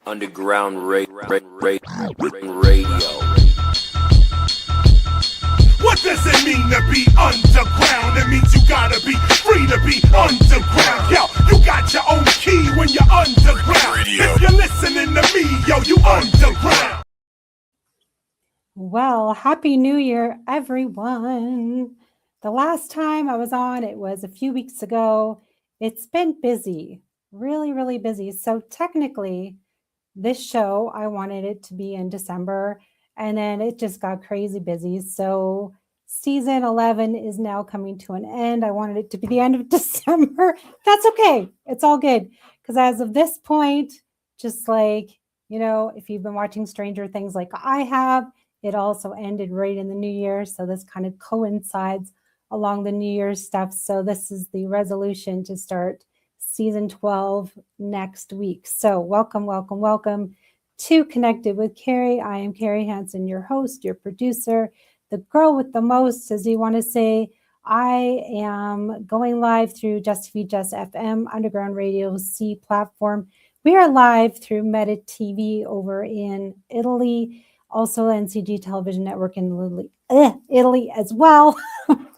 Underground radio. What does it mean to be underground? It means you gotta be free to be underground. Yo, you got your own key when you're underground. If you're listening to me, yo, you underground. Well, Happy New Year, everyone. The last time I was on, it was a few weeks ago. It's been busy, really, really busy. So technically, this show, I wanted it to be in December, and then it just got crazy busy. So season 11 is now coming to an end. I wanted it to be the end of December. That's okay. It's all good. Because as of this point, just like, if you've been watching Stranger Things like I have, it also ended right in the new year. So this kind of coincides along the New Year's stuff. So this is the resolution to start season 12 next week. So welcome to Connected with Cari. I am Cari Hansen, your host, your producer, the girl with the most, as you want to say. I am going live through Just Feed Just FM, Underground Radio C platform. We are live through Meta TV over in Italy, also NCG Television Network in Italy as well.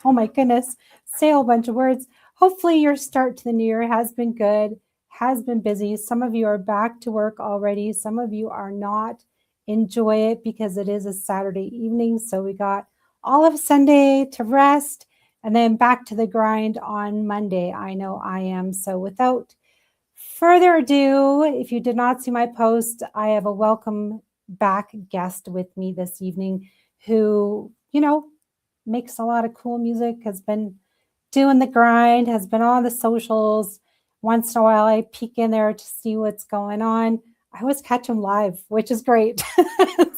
Oh my goodness, say a whole bunch of words. Hopefully your start to the new year has been good, has been busy. Some of you are back to work already. Some of you are not. Enjoy it because it is a Saturday evening. So we got all of Sunday to rest and then back to the grind on Monday. I know I am. So without further ado, if you did not see my post, I have a welcome back guest with me this evening who, makes a lot of cool music, has been doing the grind, has been on the socials. Once in a while, I peek in there to see what's going on. I always catch him live, which is great.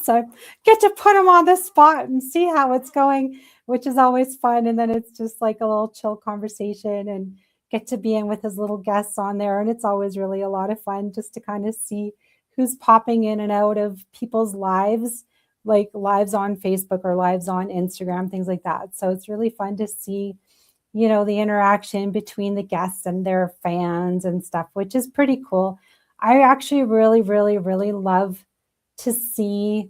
So I get to put him on the spot and see how it's going, which is always fun. And then it's just like a little chill conversation and get to be in with his little guests on there. And it's always really a lot of fun just to kind of see who's popping in and out of people's lives, like lives on Facebook or lives on Instagram, things like that. So it's really fun to see, the interaction between the guests and their fans and stuff, which is pretty cool. I actually really, really, really love to see,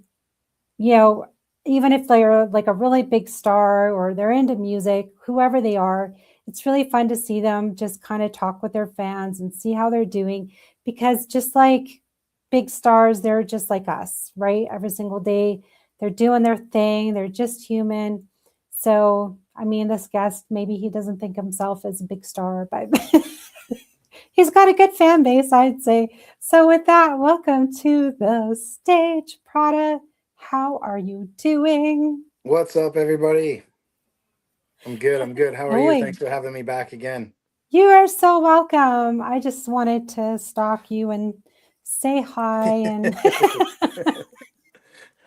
even if they're like a really big star or they're into music, whoever they are, it's really fun to see them just kind of talk with their fans and see how they're doing, because just like big stars, they're just like us, right? Every single day, they're doing their thing. They're just human. So, this guest, maybe he doesn't think himself as a big star, but he's got a good fan base, I'd say. So with that, welcome to the stage, Prada. How are you doing? What's up, everybody? I'm good. How are you? Thanks for having me back again. You are so welcome. I just wanted to stalk you and say hi and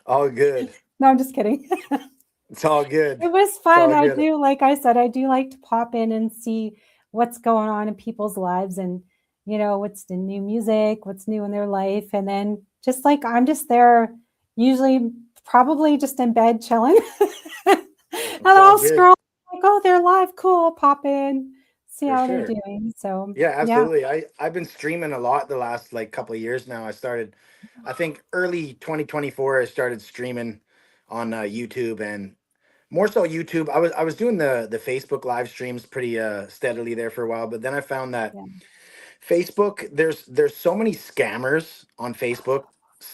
All good. No, I'm just kidding. It's all good. It was fun. I do, like I said, I do like to pop in and see what's going on in people's lives and, what's the new music, what's new in their life. And then just like, I'm just there, usually probably just in bed chilling. And I'll scroll like, oh, they're live. Cool. Pop in, see how they're doing. So yeah, absolutely. Yeah. I've been streaming a lot the last couple of years now. I think early 2024, I started streaming on YouTube, and more so YouTube. I was doing the Facebook live streams pretty steadily there for a while, but then I found that Facebook, there's so many scammers on Facebook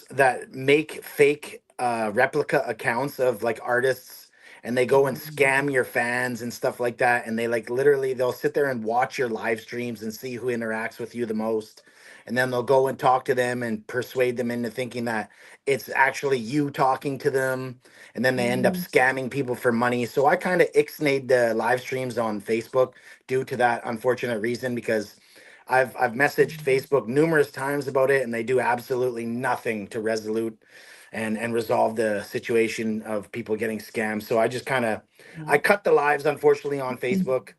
that make fake replica accounts of like artists, and they go and scam your fans and stuff like that, and they literally they'll sit there and watch your live streams and see who interacts with you the most, and then they'll go and talk to them and persuade them into thinking that it's actually you talking to them, and then they end up scamming people for money. So I kind of ixnayed the live streams on Facebook due to that unfortunate reason, because I've messaged Facebook numerous times about it, and they do absolutely nothing to resolute and resolve the situation of people getting scammed. So I just I cut the lives, unfortunately, on Facebook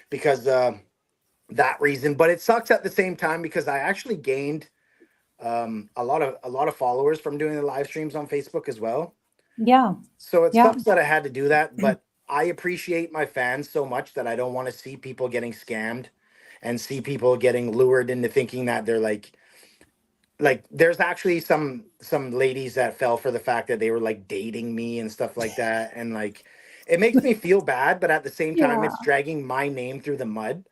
because that reason. But it sucks at the same time because I actually gained a lot of followers from doing the live streams on Facebook as well. Yeah. So it sucks that I had to do that, but I appreciate my fans so much that I don't want to see people getting scammed and see people getting lured into thinking that they're like like there's actually some ladies that fell for the fact that they were like dating me and stuff like that, and like it makes me feel bad, but at the same time Yeah. it's dragging my name through the mud.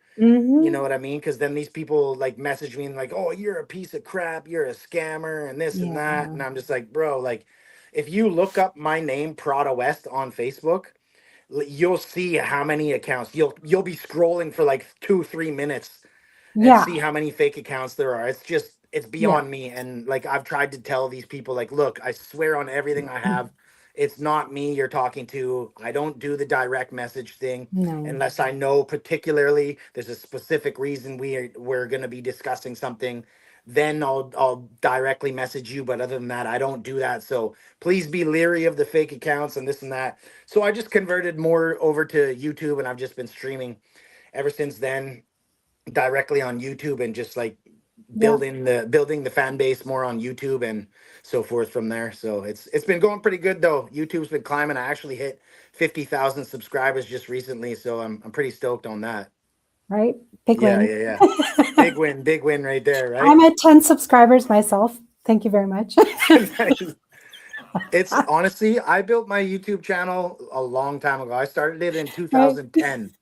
You Hmm. know what I mean? Because then these people like message me and like, oh, you're a piece of crap, you're a scammer and this and that, Yeah. and I'm just like, bro, like if you look up my name Prada West on Facebook, you'll see how many accounts. You'll be scrolling for like 2 3 minutes and Yeah. see how many fake accounts there are. It's just it's Yeah. beyond me. And like I've tried to tell these people, like, look, I swear on everything I have, it's not me you're talking to. I don't do the direct message thing No. unless I know particularly there's a specific reason we're gonna be discussing something. Then I'll directly message you. But other than that, I don't do that. So please be leery of the fake accounts and this and that. So I just converted more over to YouTube, and I've just been streaming ever since then directly on YouTube, and just like Yeah. building the fan base more on YouTube and so forth from there. So it's been going pretty good though. YouTube's been climbing. I actually hit 50,000 subscribers just recently, so I'm pretty stoked on that. Right. Big Yeah, win. yeah, yeah. Big win right there, right? I'm at 10 subscribers myself. Thank you very much. Nice. It's honestly, I built my YouTube channel a long time ago. I started it in Right. 2010.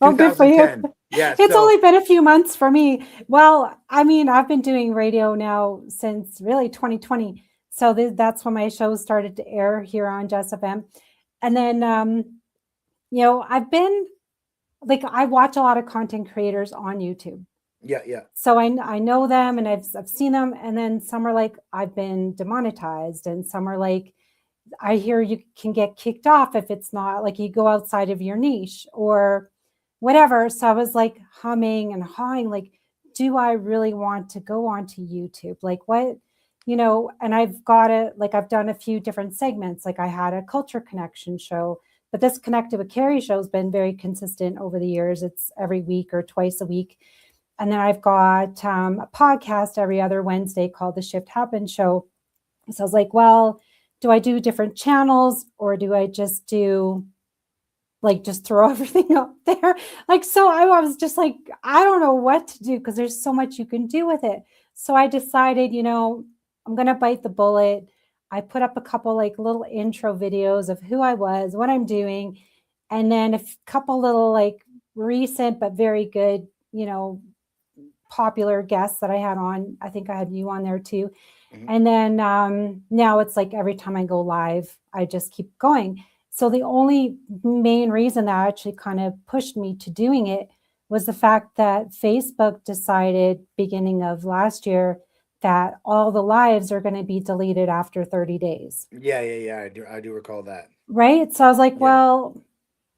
Oh, good for you. 2010. Yeah, It's so only been a few months for me. Well, I mean, I've been doing radio now since really 2020. So that's when my shows started to air here on Jess FM. And then, I've been like, I watch a lot of content creators on YouTube. yeah, yeah. So I know them and I've seen them. And then some are like, I've been demonetized. And some are like, I hear you can get kicked off if it's not like you go outside of your niche or whatever. So I was like humming and hawing, like, do I really want to go onto YouTube? Like, what, and I've got it, like, I've done a few different segments. Like, I had a culture connection show, but this Connected with Cari show has been very consistent over the years. It's every week or twice a week. And then I've got a podcast every other Wednesday called The Shift Happens Show. So I was like, well, do I do different channels or do I just do like just throw everything up there? Like, so I was just like, I don't know what to do because there's so much you can do with it. So I decided, I'm going to bite the bullet. I put up a couple like little intro videos of who I was, what I'm doing, and then a couple little like recent but very good, popular guests that I had on. I think I had you on there too. Mhm. And then now it's like every time I go live, I just keep going. So the only main reason that actually kind of pushed me to doing it was the fact that Facebook decided beginning of last year that all the lives are going to be deleted after 30 days. Yeah, yeah, yeah. I do recall that. Right. So I was like, Yeah. well,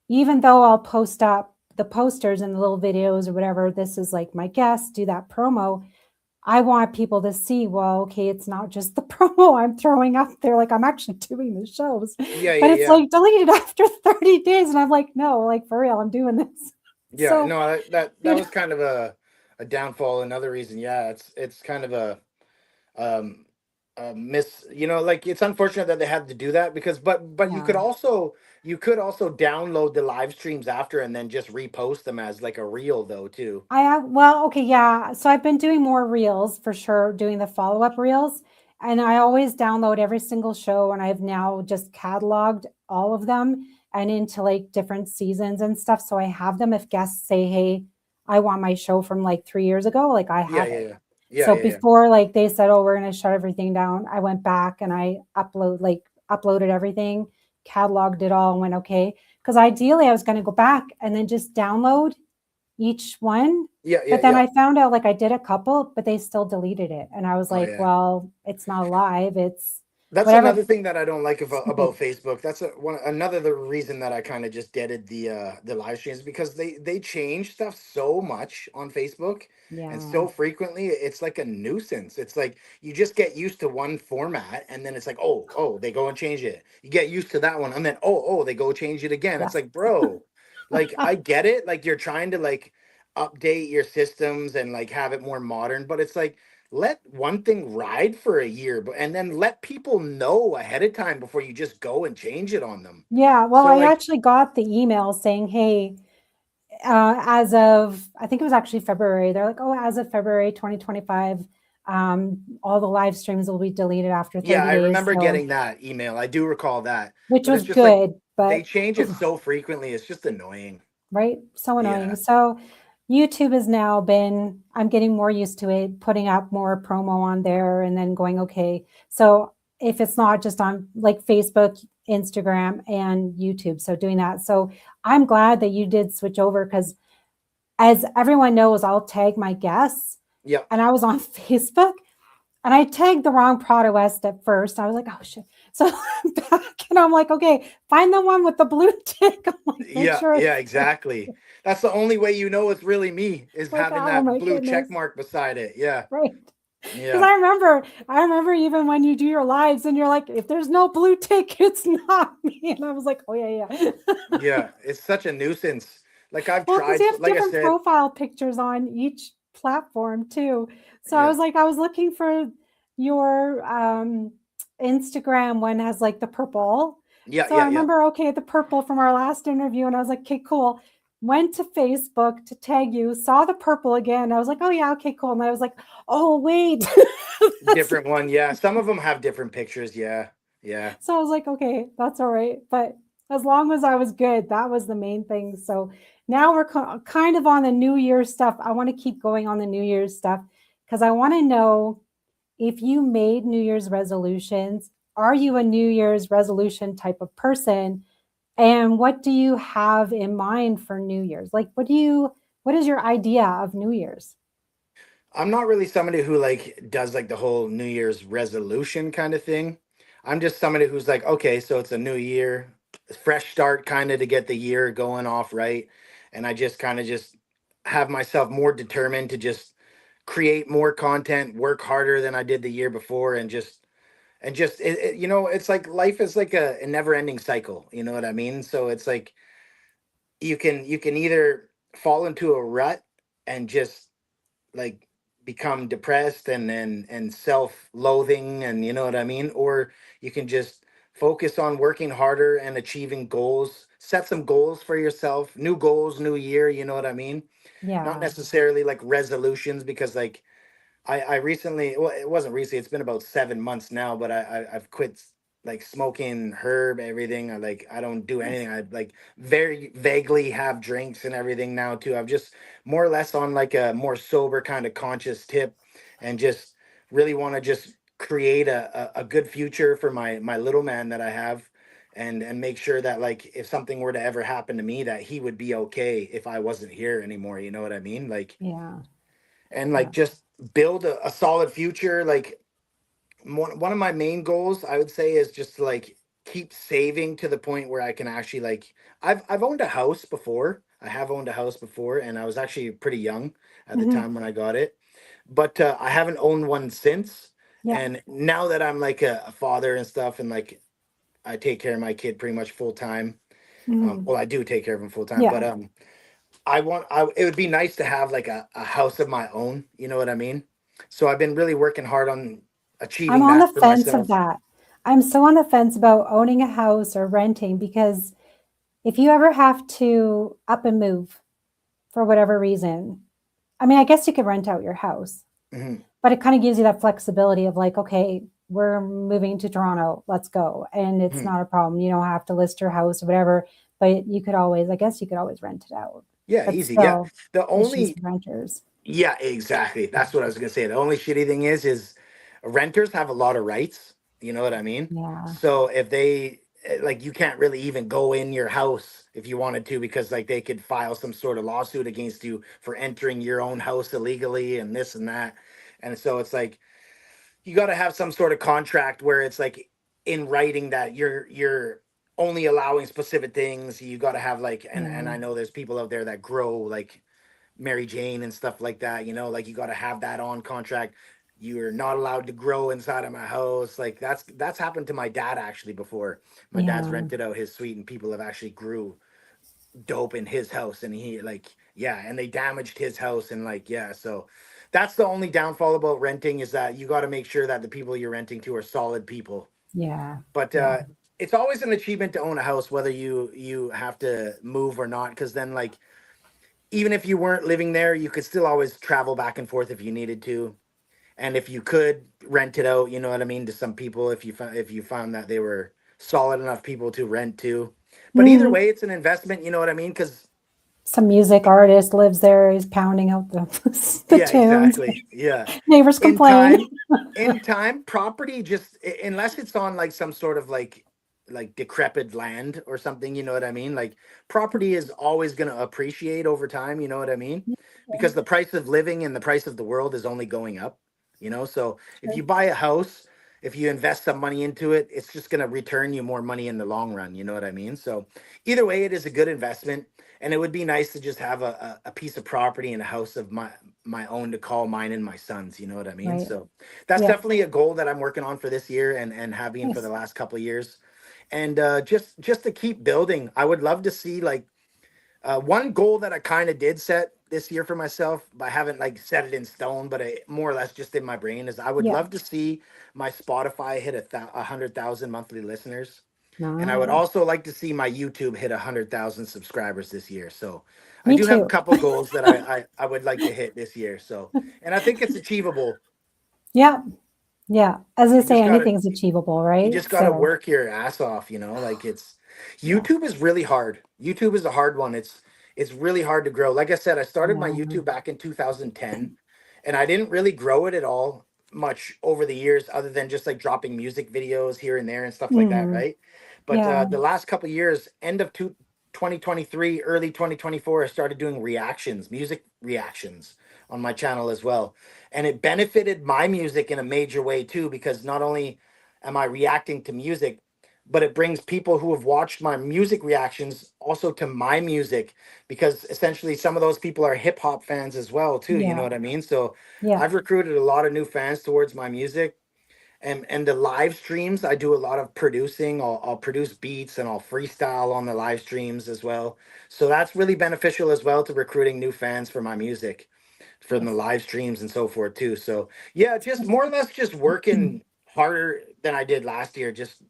even though I'll post up the posters and the little videos or whatever, this is like my guest, do that promo. I want people to see, well, okay, it's not just the promo I'm throwing up there. Like, I'm actually doing the shows, Yeah, but yeah, it's yeah. like deleted after 30 days. And I'm like, no, like for real, I'm doing this. Yeah, So, no, that you was know, kind of a downfall. Another reason, yeah, it's kind of um miss, like it's unfortunate that they had to do that because but yeah. you could also download the live streams after and then just repost them as like a reel though too. Well, okay, yeah. So I've been doing more reels for sure, doing the follow-up reels. And I always download every single show, and I've now just cataloged all of them and into like different seasons and stuff. So I have them if guests say, hey, I want my show from like 3 years ago, like I Yeah, have yeah, it. yeah. Yeah, So yeah, yeah. before like they said, oh, we're gonna shut everything down, I went back and I uploaded everything, cataloged it all, and went okay. Because ideally I was gonna go back and then just download each one. Yeah, But yeah, then yeah. I found out like I did a couple, but they still deleted it. And I was Oh like, yeah. well, it's not live. It's That's whatever. another thing that I don't like about Facebook. That's another the reason that I kind of just deaded the live streams because they change stuff so much on Facebook and Yeah. so frequently. It's like a nuisance. It's like you just get used to one format and then it's like oh they go and change it. You get used to that one and then oh they go change it again. Yeah. It's like, bro, like I get it. Like you're trying to like update your systems and like have it more modern, but it's like let one thing ride for a year, but and then let people know ahead of time before you just go and change it on them. Yeah. Well, So I like, actually got the email saying, hey, as of, I think it was actually February, they're like, oh, as of February 2025, All the live streams will be deleted after 30 Yeah, I days. remember So, getting that email. I do recall that. which But was it's just like good, they but change it so frequently. It's just annoying. right? So Yeah. annoying. So YouTube has now been, I'm getting more used to it, putting up more promo on there and then going, okay. So if it's not just on like Facebook, Instagram, and YouTube, so doing that. So I'm glad that you did switch over because as everyone knows, I'll tag my guests. Yep. And I was on Facebook and I tagged the wrong Prada West at first. I was like, oh shit. So I'm back and I'm like, okay, find the one with the blue tick. I'm like, make Yeah, sure yeah, it's exactly. That's the only way you know it's really me is like, having oh that my blue check goodness. mark beside it. Yeah. Right. Because Yeah. I remember even when you do your lives and you're like, if there's no blue tick, it's not me. And I was like, oh yeah, yeah. Yeah. It's such a nuisance. Like I've Well, because tried, you have like I different said, profile pictures on each platform too. So I yeah. was like, I was looking for your Instagram one has like the purple. Yeah, So I yeah, yeah. remember, okay, the purple from our last interview, and I was like, okay, cool. Went to Facebook to tag you, saw the purple again. I was like, oh yeah, okay, cool. And I was like, oh wait. Different one. Yeah. Some of them have different pictures. Yeah. Yeah. So I was like, okay, that's all right. But as long as I was good, that was the main thing. So now we're kind of on the New Year's stuff. I want to keep going on the New Year's stuff because I want to know if you made New Year's resolutions. Are you a New Year's resolution type of person? And what do you have in mind for New Year's? Like, what is your idea of New Year's? I'm not really somebody who like does like the whole New Year's resolution kind of thing. I'm just somebody who's like, okay, so it's a new year, fresh start kind of to get the year going off right. And I just kind of just have myself more determined to just create more content, work harder than I did the year before, it's like life is like a never-ending cycle. You know what I mean? So it's like you can either fall into a rut and just like become depressed and self-loathing, and you know what I mean, or you can just focus on working harder and achieving goals, set some goals for yourself, new goals, new year, you know what I mean, not Yeah. necessarily like resolutions, because like I recently, well, it wasn't recently, it's been about 7 months now, but I've quit like smoking herb, everything. I don't do anything. I like very vaguely have drinks and everything now too. I've just more or less on like a more sober kind of conscious tip, and just really want to just create a good future for my little man that I have, and make sure that like if something were to ever happen to me, that he would be okay if I wasn't here anymore. You know what I mean? Like, Yeah. and like Yeah. just build a solid future. Like one of my main goals I would say is just to like keep saving to the point where I can actually like I've owned a house before. I have owned a house before, and I was actually pretty young at the Mhm. time when I got it. But I haven't owned one since. Yeah. And now that I'm like a father and stuff, and like I take care of my kid pretty much full time. Mhm. Well, I do take care of him full time, Yeah. but it would be nice to have like a house of my own, you know what I mean? So I've been really working hard on I'm achieving on the that for fence of myself. that. I'm so on the fence about owning a house or renting because if you ever have to up and move for whatever reason, I mean, I guess you could rent out your house, Mhm, but it kind of gives you that flexibility of like, okay, we're moving to Toronto, let's go. And it's mhm. not a problem. You don't have to list your house or whatever, but you could always, I guess you could always rent it out. Yeah, But easy. Yeah. still, The issues only with renters. Yeah, exactly. That's what I was gonna say. The only shitty thing is renters have a lot of rights. You know what I mean? Yeah. So if they like, you can't really even go in your house if you wanted to, because like they could file some sort of lawsuit against you for entering your own house illegally and this and that. And so it's like you got to have some sort of contract where it's like in writing that you're only allowing specific things. You got to have like, and Yeah. I know there's people out there that grow like Mary Jane and stuff like that, like you got to have that on contract. You're not allowed to grow inside of my house. Like that's happened to my dad actually before. My dad's Yeah. rented out his suite and people have actually grew dope in his house, and he like, yeah, and they damaged his house, and like, yeah, so that's the only downfall about renting, is that you got to make sure that the people you're renting to are solid people. Yeah. But Yeah. it's always an achievement to own a house, whether you have to move or not, because then like even if you weren't living there, you could still always travel back and forth if you needed to. And if you could rent it out, you know what I mean, to some people, if you found that they were solid enough people to rent to. But either Mhm. way, it's an investment, you know what I mean? Because Some music artist lives there. He's pounding out the the yeah, tunes. exactly. Yeah. Neighbors In complain. time, in time, property just unless it's on like some sort of like decrepit land or something, you know what I mean? Like property is always going to appreciate over time, you know what I mean? Because the price of living and the price of the world is only going up, you know? So if you buy a house, if you invest some money into it, it's just going to return you more money in the long run, you know what I mean? So either way, it is a good investment, and it would be nice to just have a piece of property and a house of my own to call mine and my son's, you know what I mean? Right. So that's Yeah. definitely a goal that I'm working on for this year, and have been for the Nice. last couple of years. And just to keep building, I would love to see like one goal that I kind of did set this year for myself, but I haven't like set it in stone, but I, more or less just in my brain, is I would Yeah. love to see my Spotify hit 100,000 monthly listeners, and I would Nice. also like to see my YouTube hit 100,000 subscribers this year. So I Me do have a too. couple goals that I would like to hit this year. So, and I think it's achievable. Yeah. Yeah. As I You say, just gotta anything's achievable, you right? just got to So, work your ass off, you know, like it's yeah. YouTube is really hard. YouTube is a hard one. It's really hard to grow. Like I said, I started my Yeah. YouTube back in 2010, and I didn't really grow it at all much over the years, other than just like dropping music videos here and there and stuff like that, Hmm. right? But Yeah. the last couple of years, end of 2023, early 2024, I started doing reactions, music reactions on my channel as well. And it benefited my music in a major way too, because not only am I reacting to music, but it brings people who have watched my music reactions also to my music, because essentially some of those people are hip hop fans as well too, you know Yeah. what I mean? So Yeah. I've recruited a lot of new fans towards my music. And the live streams, I do a lot of producing. I'll produce beats and I'll freestyle on the live streams as well. So that's really beneficial as well to recruiting new fans for my music from the Nice. live streams and so forth too. So yeah, just more or less just working harder than I did last year. Just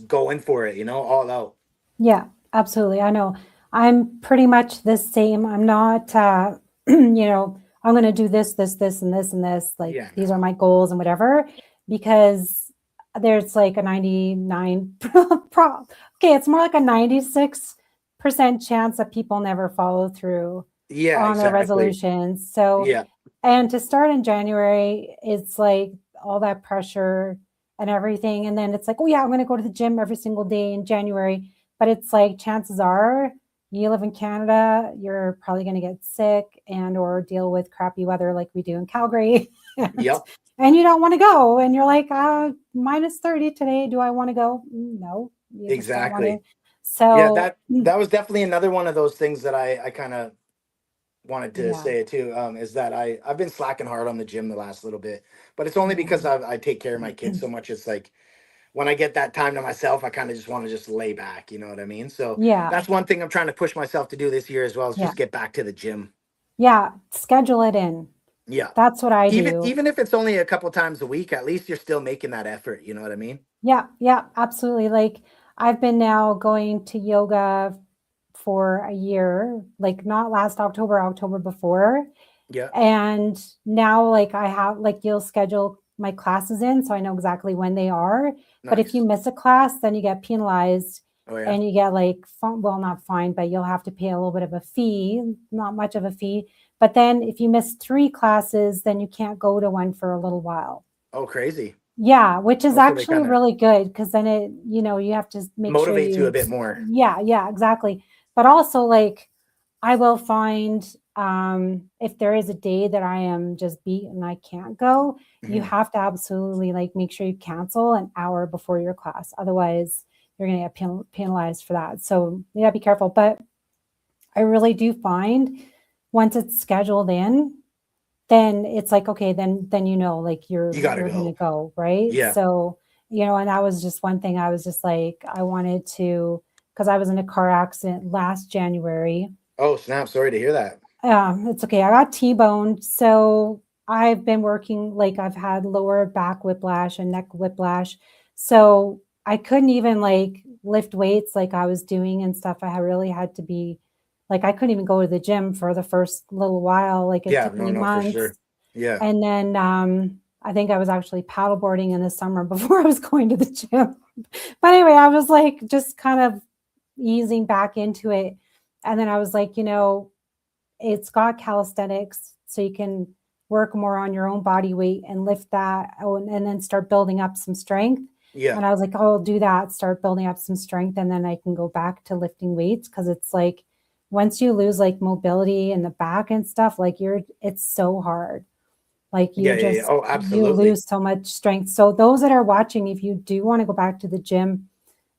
going for it, you know, all out. Yeah, absolutely. I know. I'm pretty much the same. I'm not, I'm going to do this, this, this, and this, and this. Like, Yeah, these are no. my goals and whatever, because there's like a 99 okay, it's more like a 96% chance that people never follow through Yeah, on their exactly. resolutions. So, Yeah. and to start in January, it's like all that pressure and everything. And then it's like, oh, yeah, I'm going to go to the gym every single day in January. But it's like, chances are you live in Canada, you're probably going to get sick and or deal with crappy weather like we do in Calgary. Yep. And you don't want to go. And you're like, minus 30 today. Do I want to go? No, you just don't want to. Exactly. Yeah, So, that was definitely another one of those things that I kind of wanted to yeah. say it too, is that I've been slacking hard on the gym the last little bit, but it's only because Yeah. I take care of my kids so much. It's like when I get that time to myself, I kind of just want to just lay back, you know what I mean? So Yeah. that's one thing I'm trying to push myself to do this year as well, is Yeah. just get back to the gym. Yeah. Schedule it in. Yeah. That's what I Even do. even if it's only a couple times a week, at least you're still making that effort, you know what I mean? Yeah. Yeah. Absolutely. Like, I've been now going to yoga for a year, like not last October, October before. Yeah. And now, like, I have, like, you'll schedule my classes in, so I know exactly when they are. But if you Nice. miss a class, then you get penalized Oh yeah. and you get like, well, not fined, but you'll have to pay a little bit of a fee, not much of a fee. But then if you miss 3 classes, then you can't go to one for a little while. Oh, crazy. Yeah, which is Oh, so they actually kind of really good because then it, you have to make sure motivate you a you, bit more. yeah, yeah, exactly. But also, like, I will find if there is a day that I am just beat and I can't go, you Mhm. have to absolutely like make sure you cancel an hour before your class. Otherwise, you're going to get penalized for that. So you got to be careful. But I really do find once it's scheduled in, then it's like, okay, then like You got to you're gonna go. go, right? Yeah. So, and that was just one thing I was just like, I wanted to, because I was in a car accident last January. Oh, snap. Sorry to hear that. It's okay. I got T-boned. So I've been working, like, I've had lower back whiplash and neck whiplash. So I couldn't even like lift weights like I was doing and stuff. I really had to be like, I couldn't even go to the gym for the first little while. Like, it Yeah, took no, me no, for months. sure. Yeah. And then I think I was actually paddleboarding in the summer before I was going to the gym. But anyway, I was like just kind of easing back into it. And then I was like, it's got calisthenics, so you can work more on your own body weight and lift that and then start building up some strength. Yeah. And I was like, oh, I'll do that, start building up some strength, and then I can go back to lifting weights. Cause it's like once you lose like mobility in the back and stuff, like it's so hard. Like Yeah. Yeah. Yeah. Oh, you absolutely. lose so much strength. So those that are watching, if you do want to go back to the gym,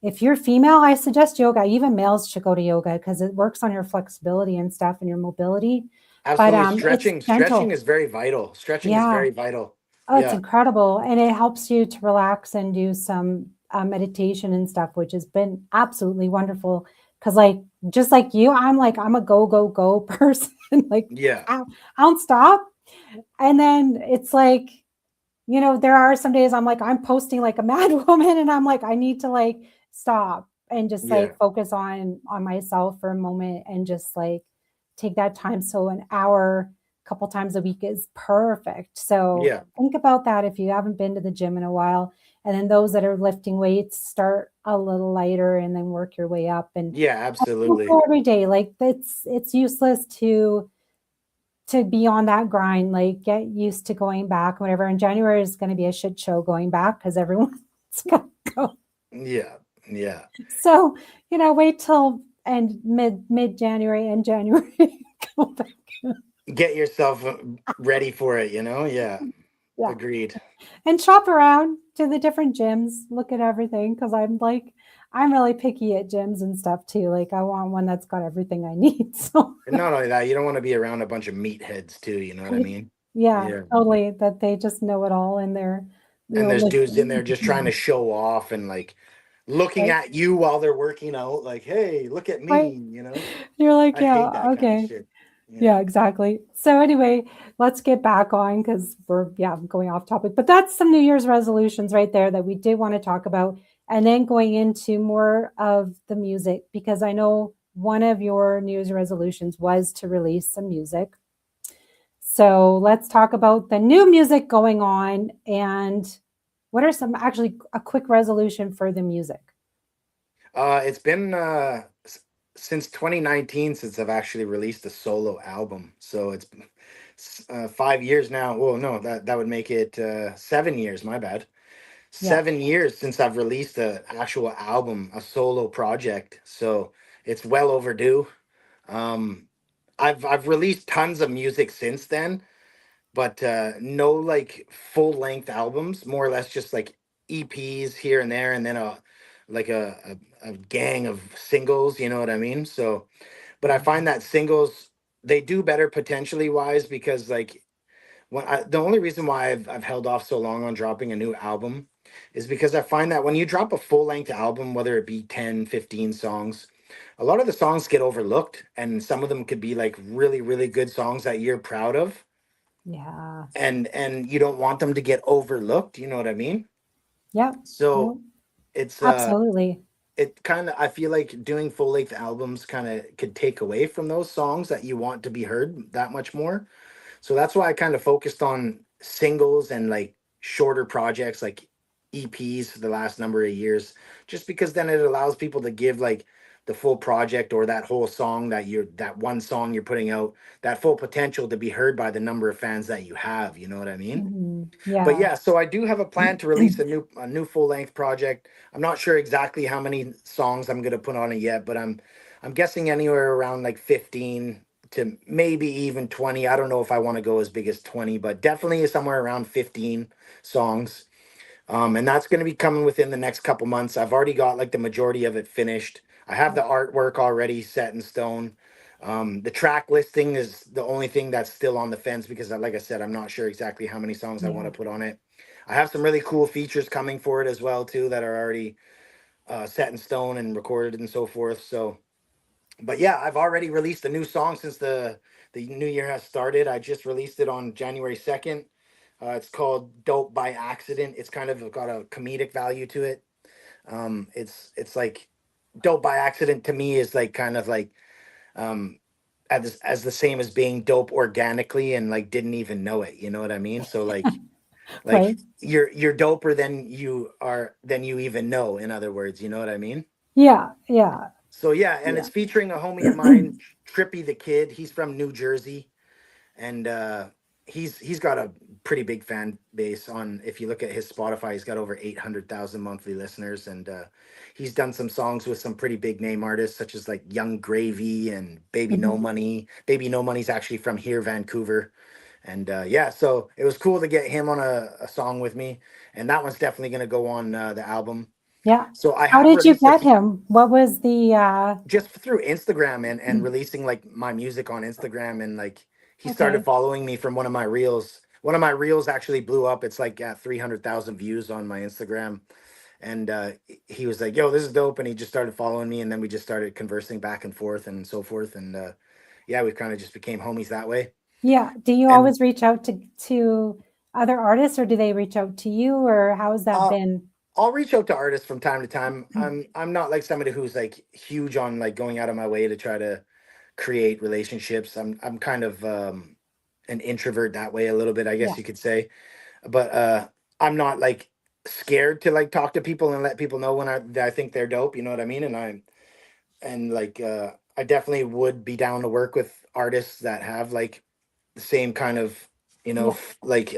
if you're female, I suggest yoga. Even males should go to yoga because it works on your flexibility and stuff and your mobility. But Absolutely. it's Stretching gentle. is very vital. Stretching is Yeah. very vital. Oh, it's Yeah. incredible. And it helps you to relax and do some meditation and stuff, which has been absolutely wonderful. Cause like, just like you, I'm a go, go, go person. Like, Yeah. I don't stop. And then it's like, there are some days I'm like, I'm posting like a mad woman and I'm like, I need to like stop and just Yeah. like focus on myself for a moment and just like take that time. So an hour, a couple times a week is perfect. So Yeah. think about that if you haven't been to the gym in a while. And then those that are lifting weights, start a little lighter and then work your way up. And Yeah. don't Absolutely. go every day. Like it's useless to be on that grind, like get used to going back, whatever. And January is going to be a shit show going back because everyone's going to go. Yeah. Yeah. So, wait till and mid January and January go back. Get yourself ready for it, Yeah. Yeah. Agreed. And shop around to the different gyms, look at everything because I'm really picky at gyms and stuff too. Like I want one that's got everything I need. So And not only that, you don't want to be around a bunch of meatheads too, you know what I mean? yeah, Yeah. totally. That they just know it all and they're, And there's like, dudes in there just trying to show off and like looking right, at you while they're working out, like, hey, look at right. me. You're like, I hate yeah, that kind of okay. shit. Yeah. Yeah, exactly. So anyway, let's get back on because we're going off topic. But that's some New Year's resolutions right there that we did want to talk about. And then going into more of the music, because I know one of your New Year's resolutions was to release some music. So let's talk about the new music going on and what are some actually a quick resolution for the music. It's been since 2019 since I've actually released a solo album. So it's 5 years now. Well, no, that would make it 7 years. My bad. Yeah. 7 years since I've released an actual album, a solo project. So it's well overdue. Um, I've released tons of music since then, but no like full length albums. More or less just like EPs here and there, and then a gang of singles. You know what I mean? So, but I find that singles they do better potentially wise because like the only reason why I've held off so long on dropping a new album is because I find that when you drop a full length album, whether it be 10, 15 songs, a lot of the songs get overlooked and some of them could be like really, really good songs that you're proud of Yeah. and you don't want them to get overlooked. You know what I mean? Yeah. So No, it's absolutely. it kind of I feel like doing full length albums kind of could take away from those songs that you want to be heard that much more. So that's why I kind of focused on singles and like shorter projects like EPs for the last number of years, just because then it allows people to give like the full project or that whole song that one song you're putting out, that full potential to be heard by the number of fans that you have, you know what I mean? But Yeah. yeah, so I do have a plan to release a new full length project. I'm not sure exactly how many songs I'm gonna put on it yet, but I'm guessing anywhere around like 15 to maybe even 20. I don't know if I want to go as big as 20, but definitely somewhere around 15 songs. And that's going to be coming within the next couple months. I've already got like the majority of it finished. I have the artwork already set in stone. The track listing is the only thing that's still on the fence because, like I said, I'm not sure exactly how many songs I want Yeah. to put on it. I have some really cool features coming for it as well too that are already set in stone and recorded and so forth. So, but yeah, I've already released a new song since the new year has started. I just released it on January 2nd. It's called Dope by Accident. It's kind of got a comedic value to it. It's like dope by accident to me is like kind of like um as the same as being dope organically and like didn't even know it. You know what I mean? So like Like Right. you're doper than you even know, in other words, you know what I mean? Yeah. Yeah. So yeah, and Yeah. it's featuring a homie of mine, Trippy the Kid. He's from New Jersey, and he's got a pretty big fan base on. If you look at his Spotify, he's got over 800,000 monthly listeners, and he's done some songs with some pretty big name artists such as like Young Gravy and Baby No Mhm. Money. Baby No Money's actually from here, Vancouver, and yeah, so it was cool to get him on a song with me, and that one's definitely gonna go on the album. Yeah. So I How have did you released a get him? What was the just through Instagram and releasing like my music on Instagram, and like he started okay. following me from one of my reels. One of my reels actually blew up. It's like at 300,000 views on my Instagram, and he was like, "Yo, this is dope," and he just started following me, and then we just started conversing back and forth and so forth, and yeah, we kind of just became homies that way. Yeah. Do you And always reach out to other artists or do they reach out to you or how has that uh, been? I'll reach out to artists from time to time. I'm not like somebody who's like huge on like going out of my way to try to create relationships. I'm kind of an introvert that way a little bit, I Yeah. guess you could say. But I'm not like scared to like talk to people and let people know when that I think they're dope, you know what I mean? And like I definitely would be down to work with artists that have like the same kind of, you know, Yeah. like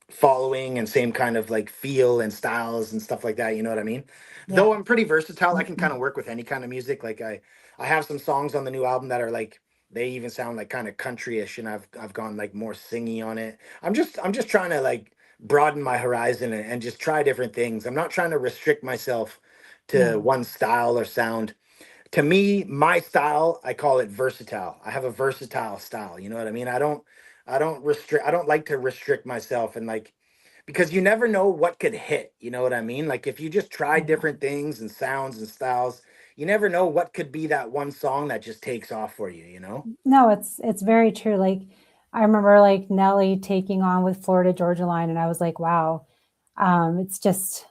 following and same kind of like feel and styles and stuff like that, you know what I mean? Yeah. Though I'm pretty versatile, I can kind of work with any kind of music. Like I have some songs on the new album that are like they even sound like kind of countryish, and I've gone like more singy on it. I'm just trying to like broaden my horizon and just try different things. I'm not trying to restrict myself to No. one style or sound. To me, my style, I call it versatile. I have a versatile style. You know what I mean? I don't like to restrict myself, and like, because you never know what could hit. You know what I mean? Like if you just try Yeah. different things and sounds and styles, you never know what could be that one song that just takes off for you, you know? No, it's very true. Like I remember like Nelly taking on with Florida Georgia Line and I was like, wow, it's just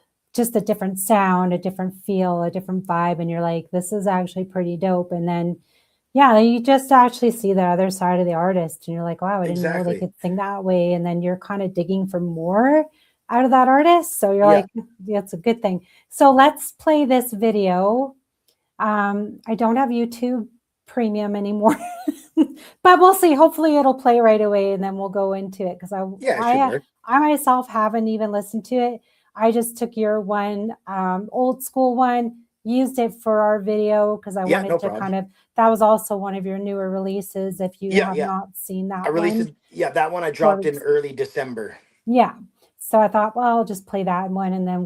a different sound, a different feel, a different vibe. And you're like, this is actually pretty dope. And then yeah, you just actually see the other side of the artist and you're like, wow, I didn't know they Exactly. could sing that way. And then you're kind of digging for more out of that artist. So you're Yeah. like, that's a good thing. So let's play this video. I don't have YouTube Premium anymore, but we'll see. Hopefully, it'll play right away, and then we'll go into it because Yeah, it should work. I myself haven't even listened to it. I just took your one old school one, used it for our video because I Yeah, no wanted to problem. kind of. That was also one of your newer releases. If you Yeah, have yeah. not seen I that released one, it. Yeah, that one I or dropped in early December. yeah. So I thought, well, I'll just play that one, and then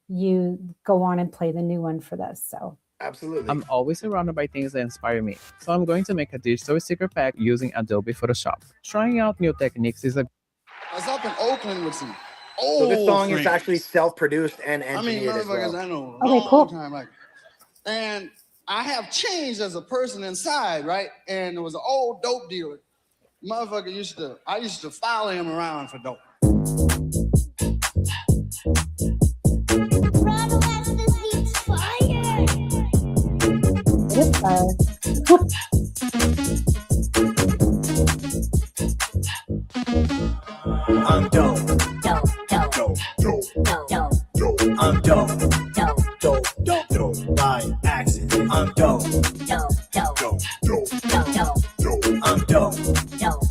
you go on and play the new one for this. So. Absolutely. I'm always surrounded by things that inspire me, so I'm going to make a digital sticker pack using Adobe Photoshop. Trying out new techniques is a I was up in Oakland with some So this old song friends. is actually self-produced and I mean, engineered as motherfuckers well. I know a Okay, long cool. time. Like, and I have changed as a person inside, right? And there was an old dope dealer. Motherfucker I used to follow him around for dope. It is fire. I'm dope. Dope, dope, dope, dope, dope, dope. I'm dope. Dope, dope, dope, dope. By accident. I'm dope. Dope, dope, dope, dope, dope, dope. I'm dope. Dope.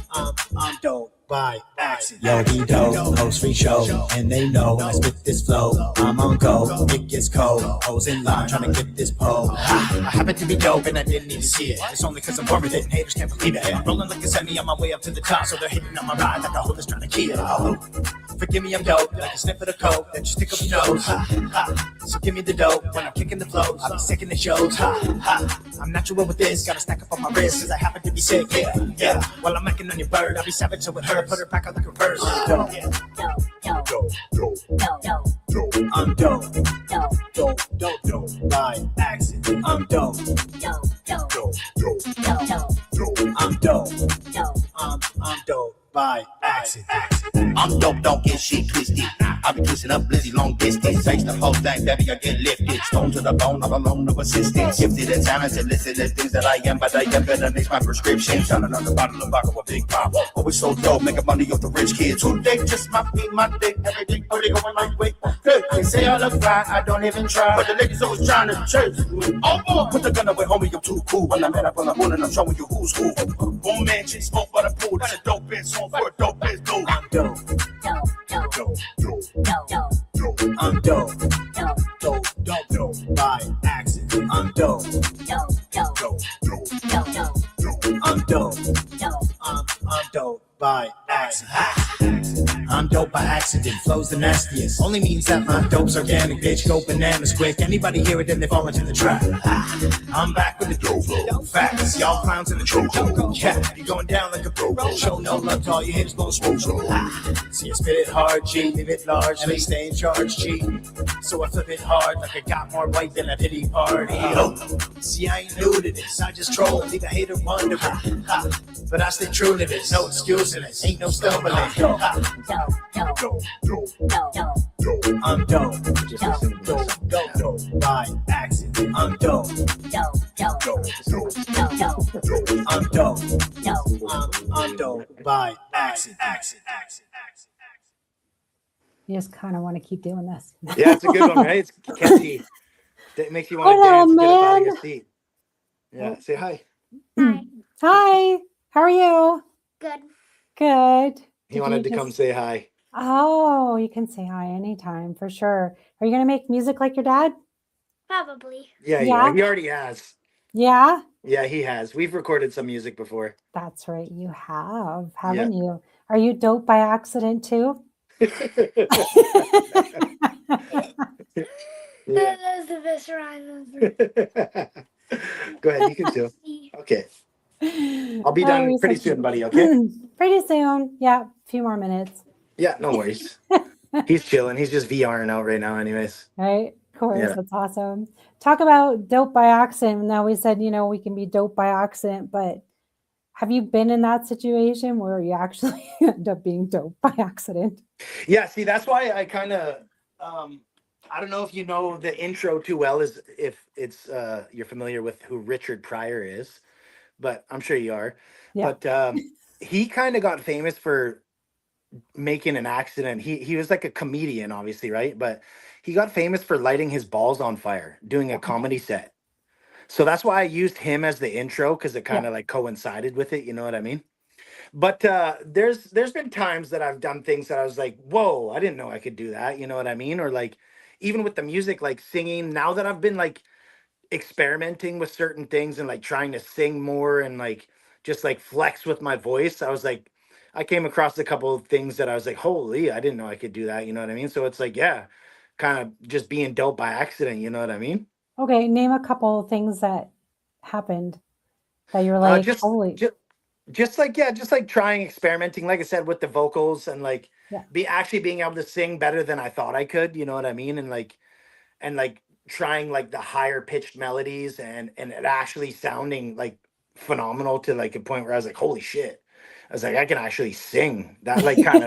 I'm dope by accident. Yo, he dope, host free show, and they know when I spit this flow, I'm on go, it gets cold, hoes in line trying to get this pole. I happen to be dope and I didn't need to see it. It's only cause I'm born with it and haters can't believe it. I'm rolling like a semi on my way up to the top, so they're hitting on my ride like the hole is trying to kill it. Oh, forgive me, I'm dope, like a sniff of the coke that you stick up your nose. So give me the dope when I'm kicking the flows, I'll be sick in the shows. I'm natural with this, gotta stack up on my wrist cause I happen to be sick, yeah. While I'm macking on your bird, I'll be savage with her, put her back out like a reverse. Dope, dope, dope, dope, dope, dope. I'm dope, dope, dope, dope, dope. By accident, I'm dope, dope, dope, dope, dope, dope. I'm dope, dope, I'm dope. By accident. I'm dope, don't get shit twisted. I be twisting up Blizzy long distance. Face the whole thing, baby, I get lifted. Stone to the bone, I'm alone, no assistance. Gifted and talented, listed as things that I am, but I am better than my prescription. Turning on the bottle of vodka with big pop. Always so dope, making money off the rich kids. Today just might be my day. Everything only going like wait. Hey, they say I look fly, I don't even try. But the ladies always trying to chase me. Oh, boy, put the gun away, homie, I'm too cool. When I met up on the morning, I'm showing you who's who. Boom, man, she smoke by the pool. That's a dope bitch, song for a dope bitch, dude. I'm dope. I'm dope. By accident. I'm dope. I'm dope. I'm dope by accident. I'm dope by accident. Flow's the nastiest. Only means that my dope's organic, bitch. Go bananas quick. Anybody hear it, then they fall into the trap. I'm back with the dope flow. Facts, y'all clowns in the choco. Yeah, you going down like a pro. Show no love to all your hitters, gon' smoke. See, I spit it hard, G, leave it large, and they stay in charge, G. So I flip it hard like I got more white than a pity party. See, I ain't new to this. I just troll and leave a hater wondering. But I stay true to this. No excusing this. Ain't no stumbling. I'm dope. Dope by accident. I'm dope. I'm dope. I'm dope by accident. You just kind of want to keep doing this. Yeah, it's a good one, right? It's catchy. It makes you want to Hello, dance and get up out of man. your seat. Yeah, say hi. Hi. Hi, how are you? Good. Good. He Did wanted you to come just- say hi. Oh, you can say hi anytime for sure. Are you going to make music like your dad? Probably. Yeah, Yeah? he already has. Yeah, Yeah, he has. We've recorded some music before. that's right. You have, haven't you? Are you dope by accident too? Yeah. That was the best rhyme ever. Go ahead, you can too. Okay. I'll be Oh, done you're pretty so soon, cute. buddy, okay? Pretty soon. Yeah, a few more minutes. Yeah, no worries. He's chilling. He's just VRing out right now, anyways. Right? Of course, Yeah. that's awesome. Talk about dope by accident. Now we said, we can be dope by accident, but have you been in that situation where you actually end up being dope by accident? Yeah, see, that's why I kind of, I don't know if you know the intro too well, is if it's you're familiar with who Richard Pryor is, but I'm sure you are. Yeah. But he kind of got famous for making an accident. He was like a comedian, obviously, right? But he got famous for lighting his balls on fire doing a comedy set. So that's why I used him as the intro, because it kind of like coincided with it. You know what I mean? But there's been times that I've done things that I was like, whoa, I didn't know I could do that. You know what I mean? Or like even with the music, like singing. Now that I've been like experimenting with certain things and like trying to sing more and like just like flex with my voice, I was like, I came across a couple of things that I was like, holy, I didn't know I could do that. You know what I mean? So it's like, yeah, kind of just being dope by accident. You know what I mean? Okay, name a couple of things that happened that you're Uh, like, just, holy, just like, yeah, just like trying experimenting, like I said, with the vocals and like Yeah. being able to sing better than I thought I could. You know what I mean? And like trying like the higher pitched melodies and it actually sounding like phenomenal to like a point where I was like, holy shit. I was like, I can actually sing. That like kind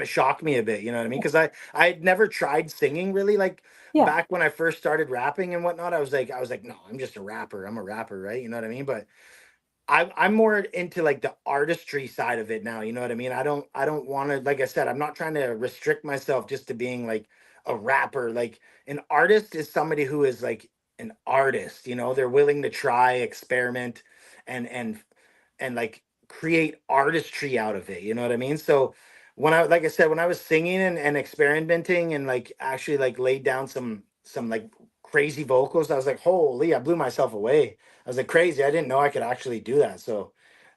of shocked me a bit, you know what I mean? Because I had never tried singing really, like Yeah. back when I first started rapping and whatnot. I was like, no, I'm just a rapper. I'm a rapper, right? You know what I mean? But I'm more into like the artistry side of it now. You know what I mean? I don't want to, like I said, I'm not trying to restrict myself just to being like a rapper. Like an artist is somebody who is like an artist, they're willing to try, experiment and like create artistry out of it. You know what I mean? So like I said, when I was singing and experimenting and like actually like laid down some like crazy vocals, I was like, holy, I blew myself away. I was like, crazy. I didn't know I could actually do that. So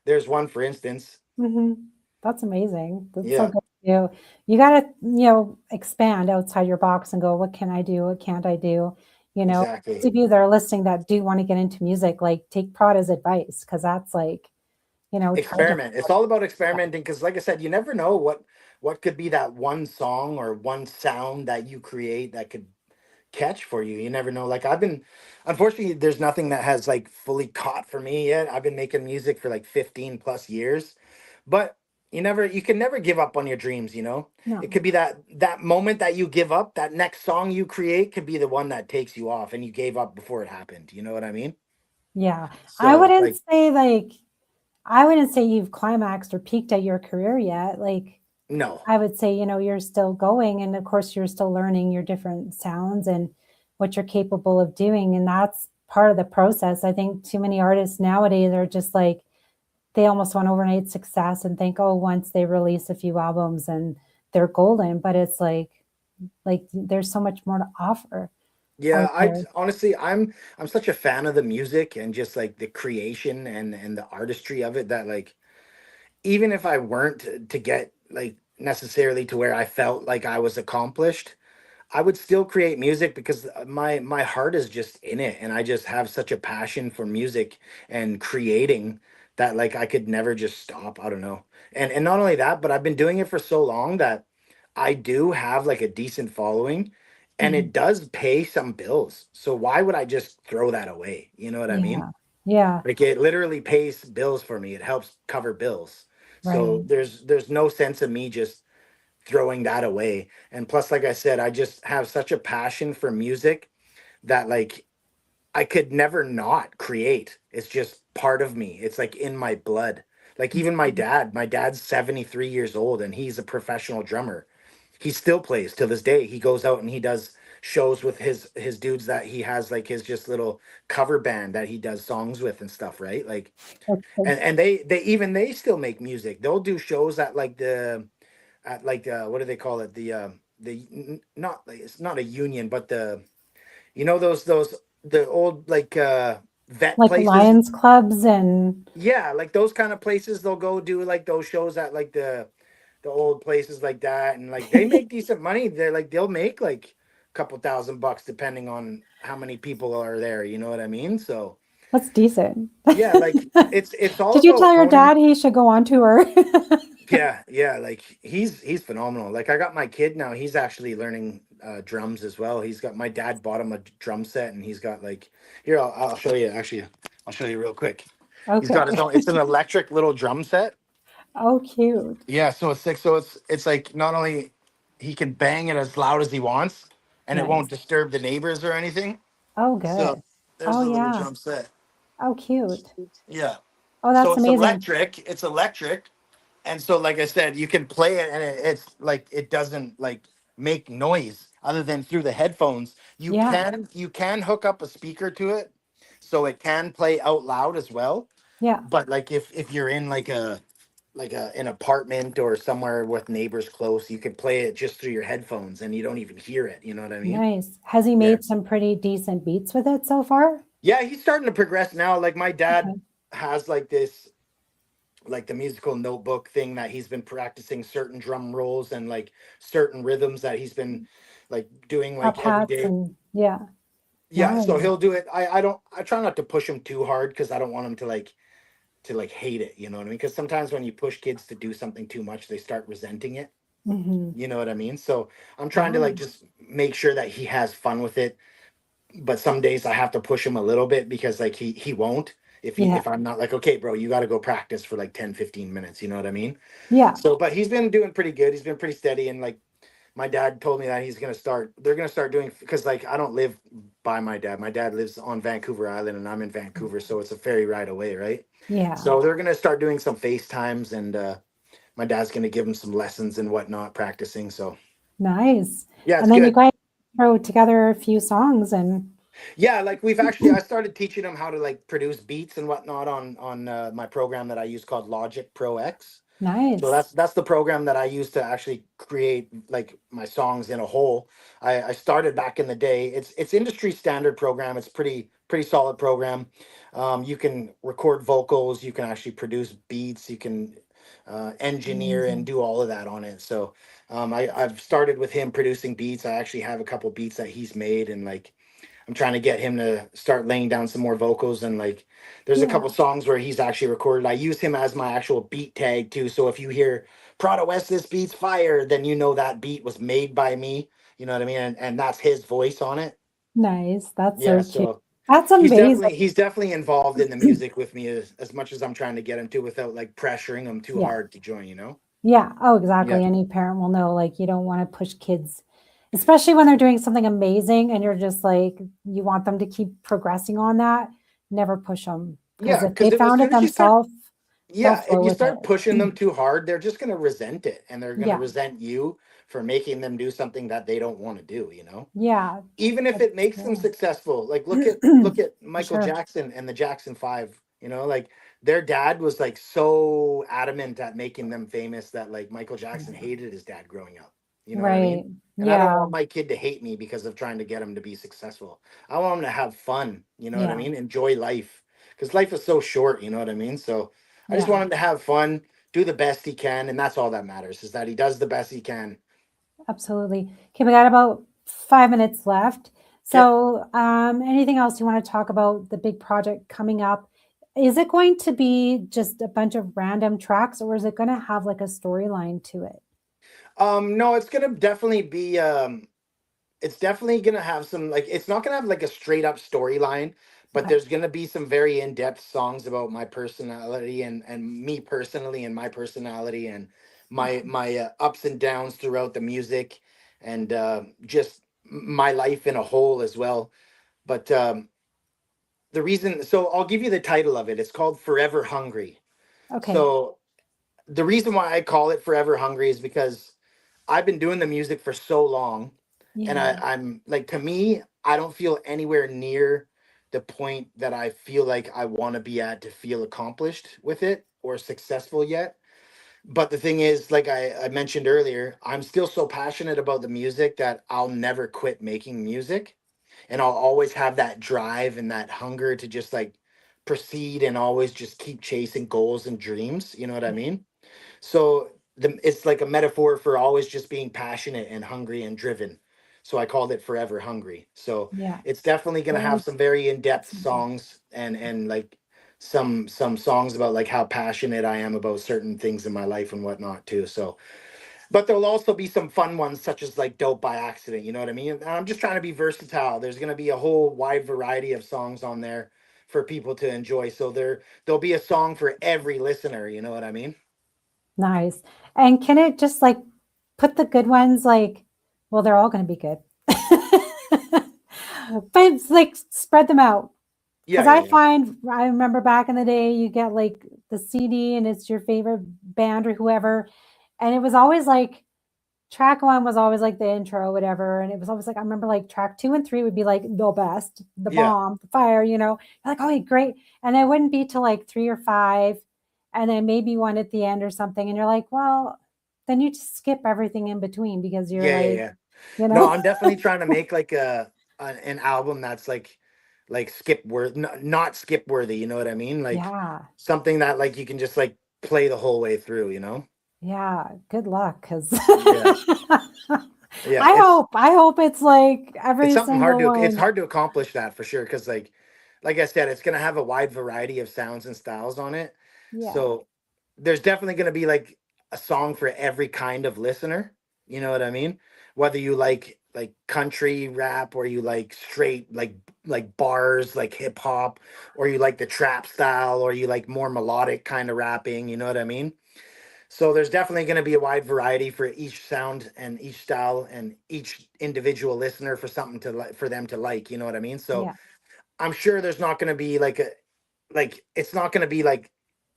there's one, for instance. That's amazing. That's so Yeah. good. You got to, expand outside your box and go, what can I do? What can't I do? Exactly. Those of you that are listening that do want to get into music, like take Prada's advice, because that's like, try different- Experiment. It's all about experimenting because, like I said, you never know what could be that one song or one sound that you create that could catch for you. You never know. Like unfortunately, there's nothing that has like fully caught for me yet. I've been making music for like 15 plus years, but you can never give up on your dreams, you know? No. It could be that moment that you give up, that next song you create could be the one that takes you off and you gave up before it happened. You know what I mean? Yeah. I So wouldn't like, say like I wouldn't say you've climaxed or peaked at your career yet. Like no. I would say, you know, you're still going and of course you're still learning your different sounds and what you're capable of doing. And that's part of the process. I think too many artists nowadays are just like they almost want overnight success and think, oh, once they release a few albums and they're golden. But it's like there's so much more to offer Yeah, out there. honestly, I'm such a fan of the music and just like the creation and the artistry of it that like even if I weren't to get like necessarily to where I felt like I was accomplished, I would still create music because my heart is just in it and I just have such a passion for music and creating that like I could never just stop. I don't know. And not only that, but I've been doing it for so long that I do have like a decent following and Mhm. it does pay some bills. So why would I just throw that away? You know what I mean? Yeah. Yeah. Like it literally pays bills for me. It helps cover bills. So Right. there's no sense of me just throwing that away. And plus, like I said, I just have such a passion for music that like I could never not create. It's just part of me. It's like in my blood. Like even my dad's 73 years old and he's a professional drummer. He still plays till this day. He goes out and he does shows with his dudes that he has like his just little cover band that he does songs with and stuff, right? Like Okay. and they even they still make music. They'll do shows at like the at like what do they call it, not like, it's not a union but the those the old like vet Like places. Lions clubs and Yeah, like those kind of places, they'll go do like those shows at like the old places like that, and like they make decent money. They're like they'll make like a couple $1,000 depending on how many people are there, you know what I mean? So that's decent. yeah, like it's all Did you about tell your owning. dad he should go on tour? Yeah, like he's phenomenal. Like I got my kid now, he's actually learning drums as well. He's got, my dad bought him a drum set and he's got like, here I'll show you, actually I'll show you real quick. He's got his Okay. own, it's an electric little drum set. Oh, cute. Yeah, so it's like, it's like not only he can bang it as loud as he wants and it won't Nice. disturb the neighbors or anything. Oh, So good. there's Oh, the little yeah. drum set. Oh, cute. Yeah. Oh, So that's amazing. it's electric. And so like I said, you can play it and it's like it doesn't like make noise other than through the headphones. Yeah. You can hook up a speaker to it so it can play out loud as well. Yeah. But like if you're in like an apartment or somewhere with neighbors close, you can play it just through your headphones and you don't even hear it. You know what I mean? Nice. Has he Yeah. made some pretty decent beats with it so far? Yeah, he's starting to progress now. Like my dad Okay. has like this, like the musical notebook thing that he's been practicing certain drum rolls and like certain rhythms that he's been like doing Top like every hats day. and yeah. Yeah, so Nice. he'll do it. I try not to push him too hard because I don't want him to like hate it, you know what I mean? Because sometimes when you push kids to do something too much, they start resenting it. Hmm. You know what I mean? So I'm trying to like Wow. just make sure that he has fun with it. But some days I have to push him a little bit because like he won't Yeah. if I'm not like, okay, bro, you got to go practice for like 10-15 minutes, you know what I mean? Yeah. So but he's been doing pretty good. He's been pretty steady and like my dad told me that they're going to start doing, because like I don't live by my dad. My dad lives on Vancouver Island and I'm in Vancouver, so it's a ferry ride away, right? Yeah. So they're going to start doing some FaceTimes and my dad's going to give him some lessons and whatnot practicing. So Nice. yeah, it's And then you good. guys throw together a few songs and Yeah, like I started teaching them how to like produce beats and whatnot on my program that I use called Logic Pro X. So nice. that's the program that I use to actually create like my songs in a whole. I started back in the day. It's industry standard program. It's pretty solid program. You can record vocals. You can actually produce beats. You can engineer and Amazing. do all of that on it. So I've started with him producing beats. I actually have a couple beats that he's made, and like I'm trying to get him to start laying down some more vocals. And like there's a Yeah. couple songs where he's actually recorded. I use him as my actual beat tag too. So if you hear Prada West, this beat's fire, then you know that beat was made by me. You know what I mean? And that's his voice on it. Nice. That's Yeah. so cute. So That's amazing. he's definitely involved in the music with me as much as I'm trying to get him to, without like pressuring him too Yeah. hard to join, you know? Yeah. Oh, exactly. Yeah. Any parent will know, like, you don't want to push kids, especially when they're doing something amazing and you're just like, you want them to keep progressing on that. Never push them because Yeah, if they because as found it soon as you start, themselves, they'll yeah, if flow you with start it. pushing them too hard, they're just gonna resent it, and they're gonna Yeah. resent you for making them do something that they don't want to do, you know? Yeah. Even if That's it makes them true. successful. Like look at For Michael sure. Jackson and the Jackson 5, you know, like their dad was like so adamant at making them famous that like Michael Jackson hated his dad growing up. You know what I mean? Right. And I don't Yeah. want my kid to hate me because of trying to get him to be successful. I want him to have fun, you know what I Yeah. mean? Enjoy life. Because life is so short, you know what I mean? So I just Yeah. want him to have fun, do the best he can, and that's all that matters is that he does the best he can. Absolutely. Okay, we got about 5 minutes left. Okay. So, anything else you want to talk about the big project coming up? Is it going to be just a bunch of random tracks, or is it going to have like a storyline to it? No, it's definitely gonna have some like it's not gonna have like a straight up storyline, but Okay. there's gonna be some very in-depth songs about my personality and me personally and my personality and Okay. my ups and downs throughout the music and just my life in a whole as well. But the reason, so I'll give you the title of it. It's called Forever Hungry. Okay. So the reason why I call it Forever Hungry is because I've been doing the music for so long, and Yeah. I'm like, to me, I don't feel anywhere near the point that I feel like I want to be at to feel accomplished with it or successful yet. But the thing is, like I mentioned earlier, I'm still so passionate about the music that I'll never quit making music. And I'll always have that drive and that hunger to just like proceed and always just keep chasing goals and dreams. You know what I mean? So it's like a metaphor for always just being passionate and hungry and driven. So I called it Forever Hungry. So Yeah. it's definitely going to Very have some very in-depth simple. songs and like some songs about like how passionate I am about certain things in my life and whatnot too. So but there'll also be some fun ones such as like Dope by Accident, you know what I mean? And I'm just trying to be versatile. There's going to be a whole wide variety of songs on there for people to enjoy. So there'll be a song for every listener, you know what I mean? Nice. And can it just like put the good ones like, well, they're all going to be good. But it's like spread them out. Yeah, Because yeah, yeah. I remember back in the day, you get like the CD and it's your favorite band or whoever. And it was always like track one was always like the intro, whatever. And it was always like, I remember like track 2 and 3 would be like the best, the Yeah. bomb, the fire, You're like, oh, great. And it wouldn't be till like 3 or 5. And then maybe one at the end or something. And you're like, well, then you just skip everything in between because you're Yeah, yeah, like, yeah. you No, know, I'm definitely trying to make like an album that's like skip worth not skip worthy, you know what I mean? Like yeah. something that like you can just like play the whole way through, you know? Yeah, good luck, because Yeah. Yeah, I hope it's like it's every something hard single to it's one. hard to accomplish that for sure because like I said, it's gonna have a wide variety of sounds and styles on it. Yeah, So there's definitely gonna be like a song for every kind of listener. You know what I mean? Whether you like country rap or you like straight like bars like hip hop or you like the trap style or you like more melodic kind of rapping, you know what I mean? So there's definitely going to be a wide variety for each sound and each style and each individual listener for something to for them to like, you know what I mean? So yeah, I'm sure there's not going to be like it's not going to be like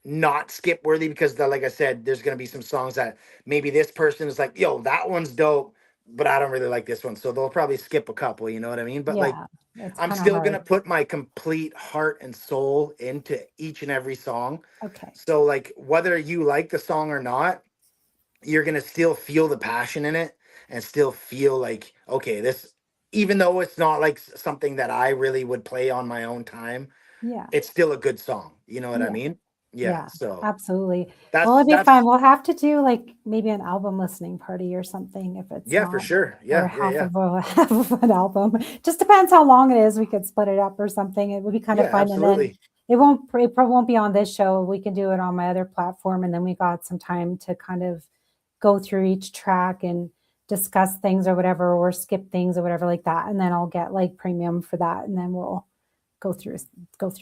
not skip worthy because like I said, there's going to be some songs that maybe this person is like, yo, that one's dope, but I don't really like this one. So they'll probably skip a couple, you know what I mean? But like yeah. It's I'm kind of still gonna hard. put my complete heart and soul into each and every song. Okay. So like whether you like the song or not, you're gonna still feel the passion in it and still feel like, okay, this, even though it's not like something that I really would play on my own time, Yeah, it's still a good song. You know what I yeah, mean? Yeah. yeah. So Absolutely. Well, that's it'd be fun. that's We'll have to do like maybe an album listening party or something if it's yeah, for not, sure. or Yeah, yeah, half yeah. of a half of an album. Just depends how long it is. We could split it up or something. It would be kind of Yeah, fun. And then absolutely. it probably won't be on this show. We can do it on my other platform, and then we got some time to kind of go through each track and discuss things or whatever, or skip things or whatever like that. And then I'll get like premium for that. And then we'll go through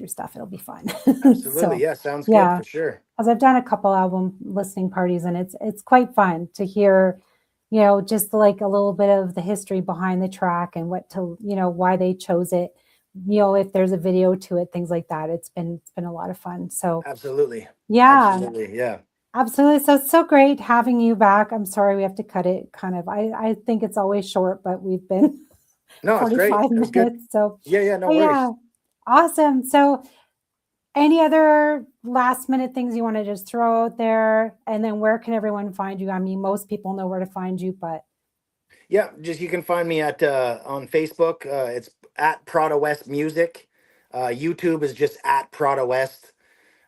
stuff. It'll be fun. Absolutely. So Yeah, sounds good yeah, for sure. because I've done a couple album listening parties, and it's quite fun to hear, just like a little bit of the history behind the track and why they chose it. If there's a video to it, things like that. It's been a lot of fun. So Absolutely. yeah, Absolutely. Yeah. absolutely. So it's so great having you back. I'm sorry we have to cut it kind of. I think it's always short, but we've been No, it's great. 45 It was good. minutes. So Yeah, no oh worries. yeah, awesome. So any other last minute things you want to just throw out there? And then where can everyone find you? I mean, most people know where to find you, but Yeah, just you can find me at on Facebook. It's at Prada West Music. YouTube is just at Prada West.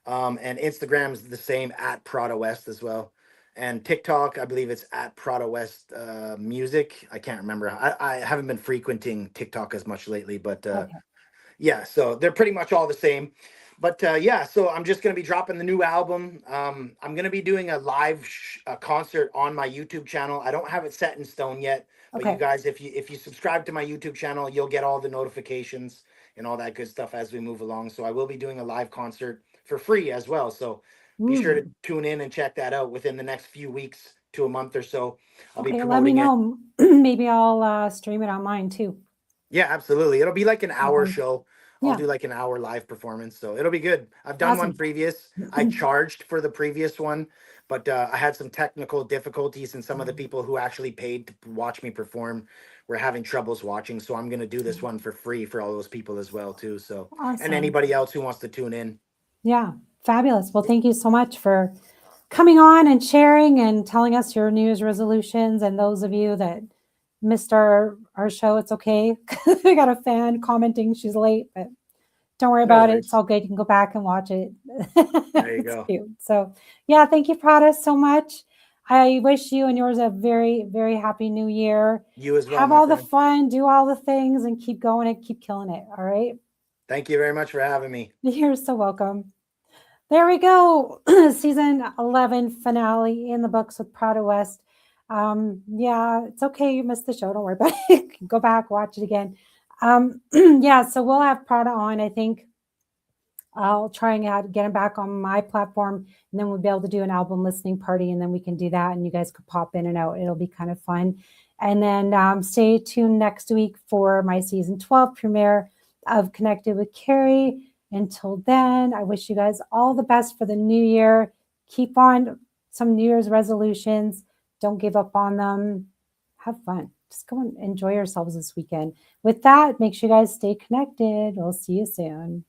And Instagram is the same at Prada West as well. And TikTok, I believe it's at Prada West Music. I can't remember. I haven't been frequenting TikTok as much lately, but okay. yeah, so they're pretty much all the same. But yeah, so I'm just going to be dropping the new album. I'm going to be doing a live concert on my YouTube channel. I don't have it set in stone yet, but you Okay. guys, if you subscribe to my YouTube channel, you'll get all the notifications and all that good stuff as we move along. So I will be doing a live concert for free as well. So be sure to tune in and check that out within the next few weeks to a month or so. I'll be Okay, let me promoting it. know. Maybe I'll stream it on mine too. Yeah, absolutely. It'll be like an hour show. I'll Yeah. do like an hour live performance. So it'll be good. I've done one Awesome. previous. I charged for the previous one, but I had some technical difficulties, and some of the people who actually paid to watch me perform were having troubles watching. So I'm going to do this one for free for all those people as well too. So, and Awesome. anybody else who wants to tune in. Yeah, fabulous. Well, thank you so much for coming on and sharing and telling us your New Year's resolutions. And those of you that missed our show, it's okay. We got a fan commenting she's late, but don't worry No about it. worries. It's all good. You can go back and watch it. There you It's go. cute. So yeah, thank you, Prada, so much. I wish you and yours a very, very happy new year. You as well, Have my all the friend. fun, do all the things, and keep going and keep killing it. All right. Thank you very much for having me. You're so welcome. There we go. Season 11 finale in the books with Prada West. Yeah, it's okay. You missed the show. Don't worry about it. Go back, watch it again. Yeah, so we'll have Prada on. I think I'll try and get him back on my platform, and then we'll be able to do an album listening party, and then we can do that, and you guys could pop in and out. It'll be kind of fun. And then stay tuned next week for my season 12 premiere of Connected with Cari. Until then, I wish you guys all the best for the new year. Keep on some New Year's resolutions. Don't give up on them. Have fun. Just go and enjoy yourselves this weekend. With that, make sure you guys stay connected. We'll see you soon.